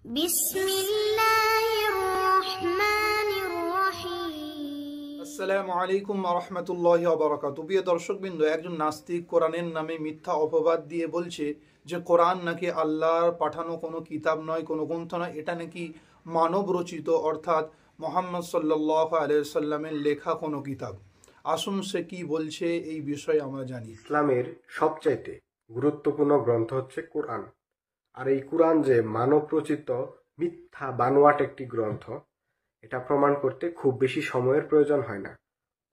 বিসমিল্লাহির রহমানির রহিম। আসসালামু আলাইকুম ওয়া রাহমাতুল্লাহি ওয়া বারাকাতুহু। প্রিয় দর্শকবৃন্দ, একজন নাস্তিক কোরআনের নামে মিথ্যা অপবাদ দিয়ে বলছে যে কোরআন নাকি আল্লাহর পাঠানো কোনো কিতাব নয়, কোনো গ্রন্থ নয়, এটা নাকি মানব রচিত, অর্থাৎ মুহাম্মদ সাল্লাল্লাহু আলাইহি সাল্লামের লেখা কোনো কিতাব। আসুন সে কি বলছে এই বিষয়ে আমরা জানি। ইসলামের সবচাইতে গুরুত্বপূর্ণ গ্রন্থ হচ্ছে কোরআন। আর এই কোরআন যে মানব রচিত মিথ্যা বানোয়াট একটি গ্রন্থ, এটা প্রমাণ করতে খুব বেশি সময়ের প্রয়োজন হয় না।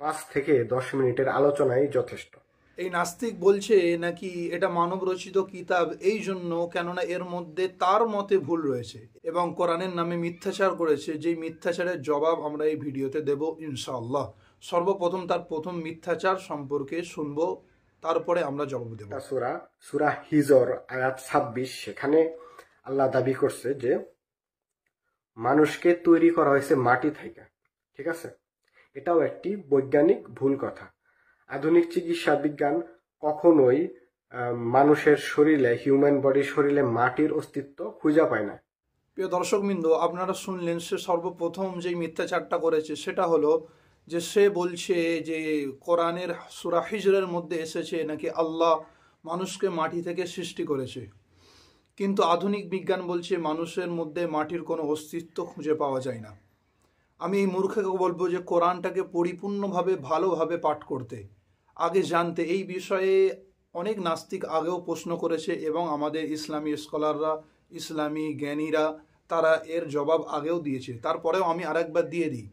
5 থেকে 10 মিনিটের আলোচনাই যথেষ্ট। এই নাস্তিক বলছে নাকি এটা মানব রচিত কিতাব এই জন্য কেননা এর মধ্যে তার মতে ভুল রয়েছে এবং কোরআনের নামে মিথ্যাচার করেছে, যেই মিথ্যাচারের জবাব আমরা এই ভিডিওতে দেব ইনশাআল্লাহ। সর্বপ্রথম তার প্রথম মিথ্যাচার সম্পর্কে শুনবো, তারপরে আমরা জবাব দেব। সূরা হিজর আয়াত 26, সেখানে আল্লাহ দাবি করছে যে মানুষকে তৈরি করা হয়েছে মাটি থেকে। ঠিক আছে, এটাও একটি বৈজ্ঞানিক ভুল কথা। আধুনিক চিকিৎসা বিজ্ঞান কখনোই মানুষের শরীরে, হিউম্যান বডির শরীরে মাটির অস্তিত্ব খুঁজে পায় না। প্রিয় দর্শকবৃন্দ, আপনারা শুনলেন সে সর্বপ্রথম যেই মিথ্যাচারটা করেছে সেটা হলো যে সে বলছে যে কোরআনের সূরা হিজরের মধ্যে এসেছে নাকি আল্লাহ মানুষকে মাটি থেকে সৃষ্টি করেছে, কিন্তু আধুনিক বিজ্ঞান বলছে মানুষের মধ্যে মাটির কোনো অস্তিত্ব খুঁজে পাওয়া যায় না। আমি এই মূর্খকে বলবো যে কোরআনটাকে পরিপূর্ণভাবে ভালোভাবে পাঠ করতে, আগে জানতে। এই বিষয়ে অনেক নাস্তিক আগেও প্রশ্ন করেছে এবং আমাদের ইসলামী স্কলাররা, ইসলামী জ্ঞানীরা তারা এর জবাব আগেও দিয়েছে। তারপরেও আমি আরেকবার দিয়ে দিই।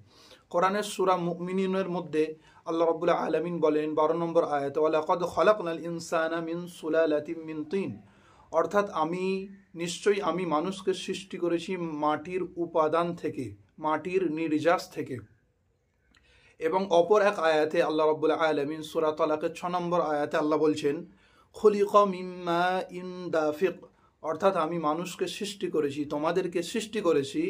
কোরআনের সূরা মুমিনুনের মধ্যে আল্লাহ রাব্বুল আলামিন বলেন 12 নম্বর আয়াতে, ওয়ালাকাদ খালাকনাল ইনসানা মিন সুলালাতিন মিন তিন, অর্থাৎ নিশ্চয়ই আমি মানুষকে সৃষ্টি করেছি মাটির উপাদান থেকে, মাটির নির্যাস থেকে। এবং অপর এক আয়াতে আল্লাহ রাব্বুল আলামিন সূরা তালাকের 6 নম্বর আয়াতে আল্লাহ বলছেন খুলিকা মিন মাইন দাফিক, অর্থাৎ আমি মানুষকে সৃষ্টি করেছি, তোমাদেরকে সৃষ্টি করেছি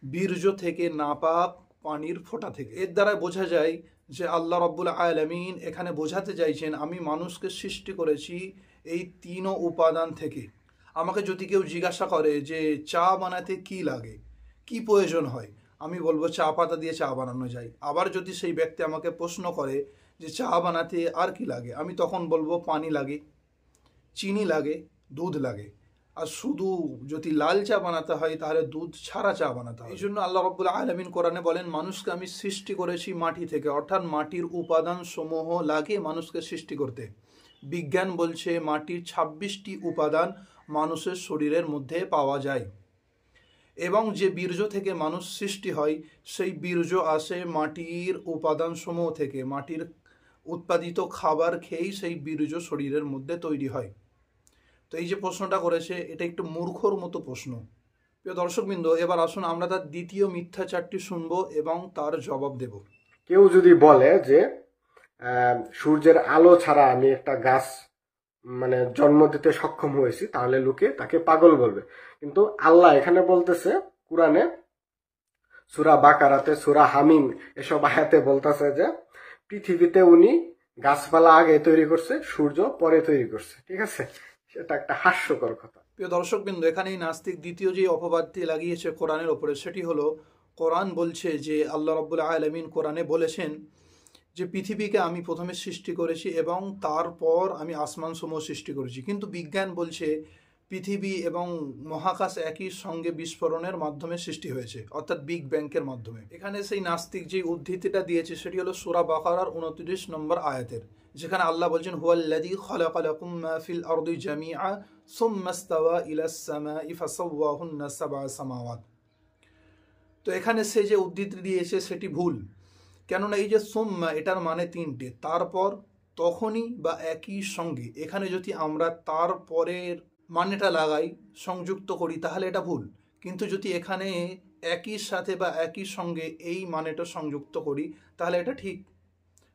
বীর্য থেকে, নাপাক পানির ফোঁটা থেকে। এর দ্বারা বোঝা যায় যে আল্লাহ রাব্বুল আলামিন এখানে বোঝাতে চাইছেন আমি মানুষকে সৃষ্টি করেছি এই 3 উপাদান থেকে। আমাকে যদি কেউ জিজ্ঞাসা করে যে চা বানাতে কি লাগে, কি প্রয়োজন হয়, আমি বলবো চা পাতা দিয়ে চা বানানো যায়। আবার যদি সেই ব্যক্তি আমাকে প্রশ্ন করে যে চা বানাতে আর কি লাগে, আমি তখন বলবো পানি লাগে, চিনি লাগে, দুধ লাগে। আর শুধু যদি লাল চা বানাতে হয় তাহলে দুধ ছাড়া চা বানাতে হয়। এই জন্য আল্লাহ রাব্বুল আলামিন কোরআনে বলেন মানুষকে আমি সৃষ্টি করেছি মাটি থেকে, অর্থাৎ মাটির উপাদান সমূহ লাগে মানুষকে সৃষ্টি করতে। বিজ্ঞান বলছে মাটির 26টি উপাদান মানুষের শরীরের মধ্যে পাওয়া যায় এবং যে বীর্য থেকে মানুষ সৃষ্টি হয় সেই বীর্য আসে মাটির উপাদান সমূহ থেকে। মাটির উৎপাদিত খাবার খেয়েই সেই বীর্য শরীরের মধ্যে তৈরি হয়। তো এই যে প্রশ্নটা করেছে এটা একটু মূর্খর মতো প্রশ্ন। প্রিয় দর্শকবৃন্দ, এবার আসুন আমরা তার দ্বিতীয় মিথ্যাচারটি শুনবো এবং তার জবাব দেব। কেউ যদি বলে যে সূর্যের আলো ছাড়া আমি একটা গাছ জন্ম দিতে সক্ষম হয়েছি, তাহলে লোকে তাকে পাগল বলবে। কিন্তু আল্লাহ এখানে বলতেছে কুরআনে সূরা বাকারাতে, সূরা হামিম এসব আয়াতে বলতেছে যে পৃথিবীতে উনি গাছপালা আগে তৈরি করছে, সূর্য পরে তৈরি করছে। ঠিক আছে, সেটা একটা হাস্যকর কথা। প্রিয় দর্শকবৃন্দ, এখানেই নাস্তিক দ্বিতীয় যে অপবাদটি লাগিয়েছে কোরআনের ওপরে সেটি হলো কোরআন বলছে যে আল্লাহ রাব্বুল আলামিন কোরআনে বলেছেন যে পৃথিবীকে আমি প্রথমে সৃষ্টি করেছি এবং তারপর আমি আসমান সমূহ সৃষ্টি করেছি, কিন্তু বিজ্ঞান বলছে পৃথিবী এবং মহাকাশ একই সঙ্গে বিস্ফোরণের মাধ্যমে সৃষ্টি হয়েছে, অর্থাৎ বিগ ব্যাংকের মাধ্যমে। এখানে সেই নাস্তিক যে উদ্ধৃতিটা দিয়েছে সেটি হলো সূরা বাকারার 29 নম্বর আয়াতের, যেখানে আল্লাহ বলছেন হুয়াল্লাযী খালাকা লাকুম মা ফিল আরদি জামিআ সুম্মা ইসতাওয়া ইলাস সামাই ফাসাওয়াহুন্না সাবআ সামাওয়াত। তো এখানে সে যে উদ্ধৃতি দিয়েছে সেটি ভুল, কেননা এই যে সুম্মা এটার মানে 3টে, তারপর, তখনই বা একই সঙ্গে। এখানে যদি আমরা তারপরের মানেটা লাগাই, সংযুক্ত করি, তাহলে এটা ভুল। কিন্তু যদি এখানে একই সাথে বা একই সঙ্গে এই মানেটা সংযুক্ত করি তাহলে এটা ঠিক।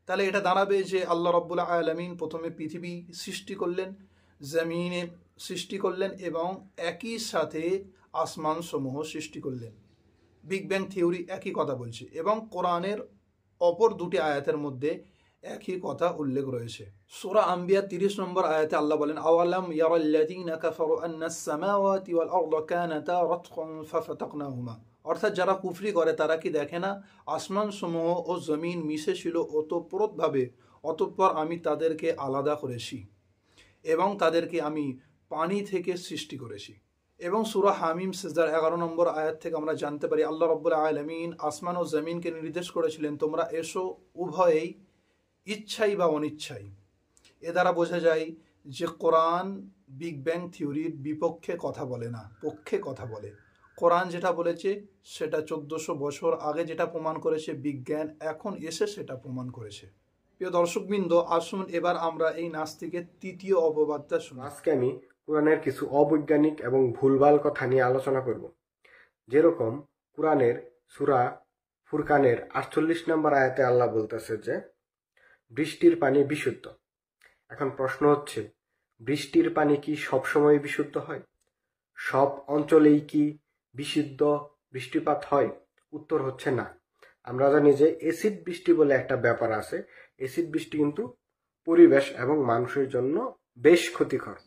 তাহলে এটা দাঁড়াবে যে আল্লাহ রাব্বুল আলামিন প্রথমে পৃথিবী সৃষ্টি করলেন, জমিনের সৃষ্টি করলেন এবং একই সাথে আসমান সমূহ সৃষ্টি করলেন। বিগ ব্যাং থিওরি একই কথা বলছে এবং কোরআনের অপর দুটি আয়াতের মধ্যে একই কথা উল্লেখ রয়েছে। সূরা আম্বিয়া 30 নম্বর আয়াতে আল্লাহ বলেন, আওয়ালাম ইয়ারাল্লাযীনা কাফারু আন্নাস সামাওয়াতি ওয়াল আরদা কানাতা রাতকান ফাফাতাকনাহুমা। অর্থাৎ যারা কুফরি করে তারা কি দেখে না আসমান সমূহ ও জমিন মিশে ছিল ওতপ্রোতভাবে, অতঃপর আমি তাদেরকে আলাদা করেছি এবং তাদেরকে আমি পানি থেকে সৃষ্টি করেছি। এবং সূরা হামিম সিজদার 11 নম্বর আয়াত থেকে আমরা জানতে পারি আল্লাহ রাব্বুল আলামিন আসমান ও জমিনকে নির্দেশ করেছিলেন, তোমরা এসো উভয়েই ইচ্ছাই বা অনিচ্ছাই। এ দ্বারা বোঝা যায় যে কোরআন বিগ ব্যাং থিওরির বিপক্ষে কথা বলে না, পক্ষে কথা বলে। কোরআন যেটা বলেছে সেটা 1400 বছর আগে যেটা প্রমাণ করেছে বিজ্ঞান, এখন এসে সেটা প্রমাণ করেছে। প্রিয় দর্শকবৃন্দ, আসুন এবার আমরা এই নাস্তিকের তৃতীয় অপবাদটা শুনি। আজকে আমি কোরআনের কিছু অবৈজ্ঞানিক এবং ভুলভাল কথা নিয়ে আলোচনা করব। যেরকম কোরআনের সূরা ফুরকানের 48 নম্বর আয়াতে আল্লাহ বলতেছে যে বৃষ্টির পানি বিশুদ্ধ। এখন প্রশ্ন হচ্ছে, বৃষ্টির পানি কি সবসময় বিশুদ্ধ হয়? সব অঞ্চলেই কি বিশুদ্ধ বৃষ্টিপাত হয়? উত্তর হচ্ছে না। আমরা জানি যে অ্যাসিড বৃষ্টি বলে একটা ব্যাপার আছে। অ্যাসিড বৃষ্টি কিন্তু পরিবেশ এবং মানুষের জন্য বেশ ক্ষতিকর।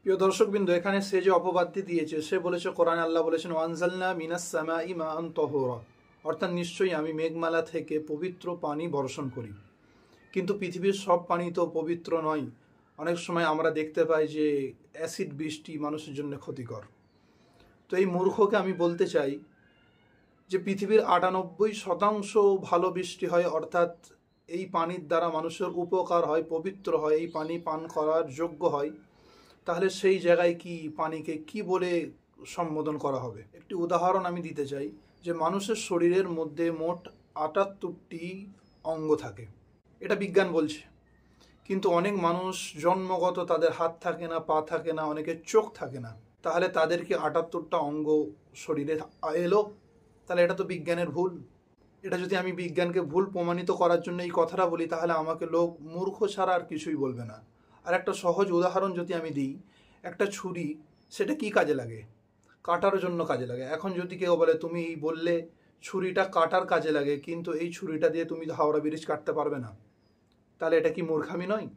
প্রিয় দর্শকবৃন্দ, এখানে সে যে অপবাদটি দিয়েছে, সে বলেছে কোরআনে আল্লাহ বলেছেন ওয়ানজালনা মিনাস সামাই মাআন তাহুরা, অর্থাৎ নিশ্চয়ই আমি মেঘমালা থেকে পবিত্র পানি বর্ষণ করি। কিন্তু পৃথিবীর সব পানি তো পবিত্র নয়। অনেক সময় আমরা দেখতে পাই যে অ্যাসিড বৃষ্টি মানুষের জন্য ক্ষতিকর। তো এই মূর্খকে আমি বলতে চাই যে পৃথিবীর 98% ভালো বৃষ্টি হয়, অর্থাৎ এই পানির দ্বারা মানুষের উপকার হয়, পবিত্র হয়, এই পানি পান করার যোগ্য হয়। তাহলে সেই জায়গায় কি পানিকে কি বলে সম্বোধন করা হবে? একটি উদাহরণ আমি দিতে চাই যে মানুষের শরীরের মধ্যে মোট 78টি অঙ্গ থাকে, এটা বিজ্ঞান বলছে। কিন্তু অনেক মানুষ জন্মগত তাদের হাত থাকে না, পা থাকে না, অনেকের চোখ থাকে না। তাহলে তাদেরকে 78টা অঙ্গ শরীরে এলো, তাহলে এটা তো বিজ্ঞানের ভুল। এটা যদি আমি বিজ্ঞানকে ভুল প্রমাণিত করার জন্য এই কথাটা বলি, তাহলে আমাকে লোক মূর্খ ছাড়া আর কিছুই বলবে না। আর একটা সহজ উদাহরণ যদি আমি দিই, একটা ছুরি সেটা কি কাজে লাগে? কাটার জন্য কাজে লাগে। এখন যদি কেউ বলে তুমি বললে ছুরিটা কাটার কাজে লাগে, কিন্তু এই ছুরিটা দিয়ে তুমি হাওড়া ব্রিজ কাটতে পারবে না, তাহলে এটা কি মূর্খামি নয়?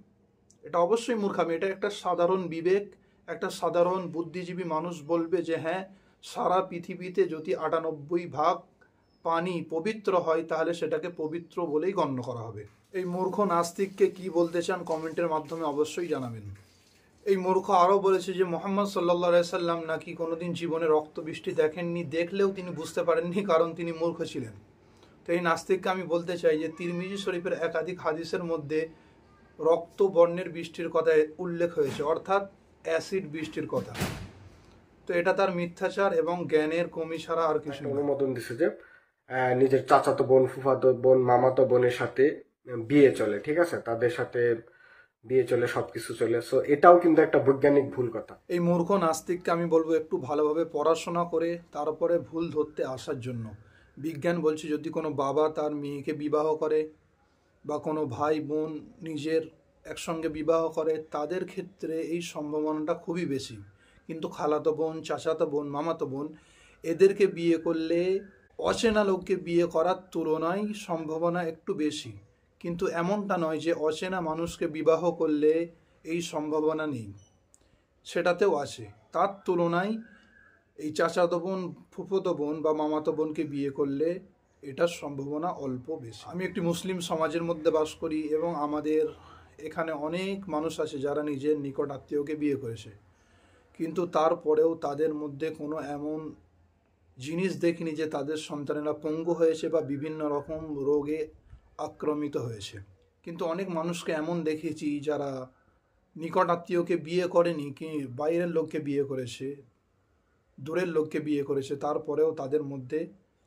এটা অবশ্যই মূর্খামি। এটা একটা সাধারণ বিবেক, একটা সাধারণ বুদ্ধিজীবী মানুষ বলবে যে হ্যাঁ, সারা পৃথিবীতে যদি 98% পানি পবিত্র হয় তাহলে সেটাকে পবিত্র বলেই গণ্য করা হবে। এই মূর্খ নাস্তিককে কি বলতে চান কমেন্টের মাধ্যমে অবশ্যই জানাবেন। এই মূর্খ আরও বলেছে যে মুহাম্মদ সাল্লাল্লাহু আলাইহি সাল্লাম নাকি কোনোদিন জীবনে রক্ত বৃষ্টি দেখেননি, দেখলেও তিনি বুঝতে পারেননি, কারণ তিনি মূর্খ ছিলেন। তো এই নাস্তিককে আমি বলতে চাই যে তিরমিজি শরীফের একাধিক হাদিসের মধ্যে রক্ত বর্ণের বৃষ্টির কথা উল্লেখ হয়েছে, অর্থাৎ অ্যাসিড বৃষ্টির কথা। তো এটা তার মিথ্যাচার এবং জ্ঞানের কমি ছাড়া আর কিছু না। অনুমোদন দিছে যে নিজের চাচাতো বোন, ফুফাতো বোন, মামাতো বোনের সাথে বিয়ে চলে, ঠিক আছে, তাদের সাথে বিয়ে চলে, সবকিছু চলে। সো এটাও কিন্তু একটা বৈজ্ঞানিক ভুল কথা। এই মূর্খ নাস্তিককে আমি বলবো একটু ভালোভাবে পড়াশোনা করে তারপরে ভুল ধরতে আসার জন্য। বিজ্ঞান বলছে যদি কোনো বাবা তার মেয়েকে বিবাহ করে বা কোনো ভাই বোন নিজের একসঙ্গে বিবাহ করে, তাদের ক্ষেত্রে এই সম্ভাবনাটা খুবই বেশি। কিন্তু খালাতো বোন, চাচাতো বোন, মামাতো বোন, এদেরকে বিয়ে করলে অচেনা লোককে বিয়ে করার তুলনায় সম্ভাবনা একটু বেশি। কিন্তু এমনটা নয় যে অচেনা মানুষকে বিবাহ করলে এই সম্ভাবনা নেই, সেটাতেও আছে। তার তুলনায় এই চাচাতো বোন, ফুফাতো বোন বা মামাতো বোনকে বিয়ে করলে এটার সম্ভাবনা অল্প বেশি। আমি একটি মুসলিম সমাজের মধ্যে বাস করি এবং আমাদের এখানে অনেক মানুষ আছে যারা নিজের নিকট আত্মীয়কে বিয়ে করেছে, কিন্তু তারপরেও তাদের মধ্যে কোনো এমন জিনিস দেখিনি যে তাদের সন্তানেরা পঙ্গু হয়েছে বা বিভিন্ন রকম রোগে আক্রমিত হয়েছে। কিন্তু অনেক মানুষকে এমন দেখেছি যারা নিকট আত্মীয়কে বিয়ে করেনি, কি বাইরের লোককে বিয়ে করেছে, দূরের লোককে বিয়ে করেছে, তারপরেও তাদের মধ্যে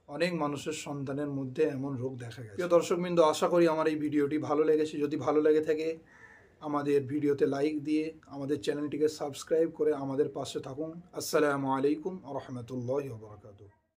অনেক মানুষের সন্তানের মধ্যে এমন রোগ দেখা গেছে। প্রিয় দর্শকবৃন্দ, আশা করি আমার এই ভিডিওটি ভালো লেগেছে। যদি ভালো লেগে থাকে আমাদের ভিডিওতে লাইক দিয়ে আমাদের চ্যানেলটিকে সাবস্ক্রাইব করে আমাদের পাশে থাকুন। আসসালামু আলাইকুম ওয়া রাহমাতুল্লাহি ওয়া বারাকাতুহু।